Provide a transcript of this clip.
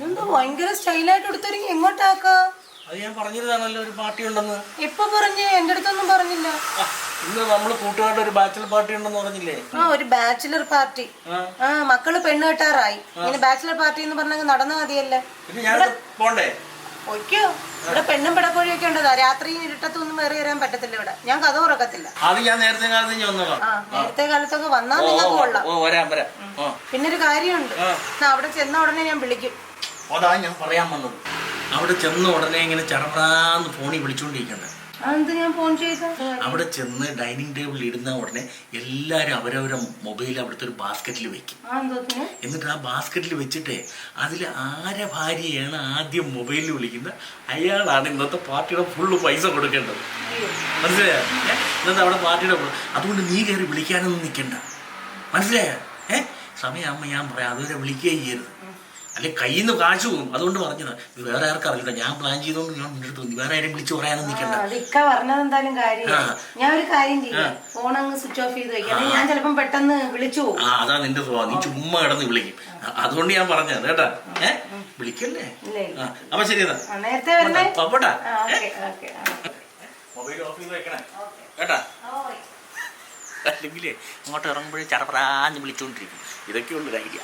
എന്തോ ഭയങ്കര സ്റ്റൈലായിട്ട് എടുത്തൊരുങ്ങി എങ്ങോട്ടാക്കാ? അത് ഞാൻ പറഞ്ഞതാണല്ലോ ഒരു പാർട്ടി ഉണ്ടെന്ന്. എപ്പൊ പറഞ്ഞു? എന്റെ അടുത്തൊന്നും പറഞ്ഞില്ല. ഇന്ന് നമ്മള് കൂട്ടുകാരുടെ ഒരു ബാച്ചലർ പാർട്ടി ഉണ്ടെന്ന് പറഞ്ഞില്ലേ? ഒരു ബാച്ചിലർ പാർട്ടി. മക്കള് പെണ്ണ് കെട്ടാറായി. ഇങ്ങനെ ബാച്ചിലർ പാർട്ടി എന്ന് പറഞ്ഞ നടന്ന മതിയല്ലേ? പോണ്ടേ? ഒയ്ക്കോ, ഇവിടെ പെണ്ണും പിടക്കോഴിയൊക്കെ ഉണ്ടതാ. രാത്രി ഇരുട്ടത്തൊന്നും വേറെ വരാൻ പറ്റത്തില്ല. ഇവിടെ ഞാൻ കഥ ഉറക്കത്തില്ല. അത് ഞാൻ നേരത്തെ കാലത്ത് നേരത്തെ കാലത്തൊക്കെ വന്നാ നിങ്ങൾക്ക് കൊള്ളാം. പിന്നെ ഒരു കാര്യമുണ്ട്, അവിടെ ചെന്ന ഉടനെ ഞാൻ വിളിക്കും. അതാ ഞാൻ പറയാൻ വന്നത്. അവിടെ ചെന്ന ഉടനെ ഇങ്ങനെ ചടപടാന്ന് ഫോണിൽ വിളിച്ചോണ്ടിരിക്കണ്ട. ഞാൻ ഫോൺ ചെയ്ത അവിടെ ചെന്ന് ഡൈനിങ് ടേബിളിൽ ഇടുന്ന ഉടനെ എല്ലാരും അവരവരെ മൊബൈൽ അവിടുത്തെ ഒരു ബാസ്ക്കറ്റിൽ വെക്കും. എന്നിട്ട് ആ ബാസ്ക്കറ്റിൽ വെച്ചിട്ടേ അതിൽ ആരെ ഭാര്യയാണ് ആദ്യം മൊബൈലിൽ വിളിക്കുന്നത് അയാളാണ് ഇന്നത്തെ പാർട്ടിയുടെ ഫുള്ള് പൈസ കൊടുക്കേണ്ടത്. മനസ്സിലായോ? ഇന്നത്തെ അവിടെ പാർട്ടിയുടെ അതുകൊണ്ട് നീ കയറി വിളിക്കാനൊന്നും നിൽക്കണ്ട. മനസ്സിലായോ? സമയമാകുമ്പോൾ ഞാൻ പറയാം, അതുവരെ വിളിക്കുകയും ചെയ്യരുത്. അല്ലെ കയ്യിൽ നിന്ന് കാശ് പോകും. അതുകൊണ്ട് പറഞ്ഞത് ഇത് വേറെ ആർക്കും അറിയില്ല. ഞാൻ പ്ലാൻ ചെയ്തോണ്ട് ഞാൻ മുന്നെടുത്ത് വേറെ ആരെയും വിളിച്ച് പറയാനും നിൽക്കണ്ട. പറഞ്ഞത് എന്തായാലും കാര്യം. ഞാൻ ഒരു കാര്യം ചെയ്യാം, ഫോൺ അങ്ങ് സ്വിച്ച് ഓഫ് ചെയ്ത് വെക്കാം. ഞാൻ ചിലപ്പം പെട്ടെന്ന് വിളിച്ചു പോകും. അതാ നിന്റെ സ്വഭാവം. നീ ചുമ്മാ കിടന്ന് വിളിക്കും. അതുകൊണ്ട് ഞാൻ പറഞ്ഞത് കേട്ടാ. വിളിക്കല്ലേ? അപ്പൊ ശരി നേരത്തെ വരണേ. മൊബൈൽ ഓഫ് ചെയ്ത് വെക്കണേ കേട്ടാ. അല്ലെങ്കിലേ അങ്ങോട്ട് ഇറങ്ങുമ്പോഴേ ചടപടാന്ന് വിളിച്ചോണ്ടിരിക്കും. ഇതൊക്കെയുള്ളൊരു ഐഡിയ.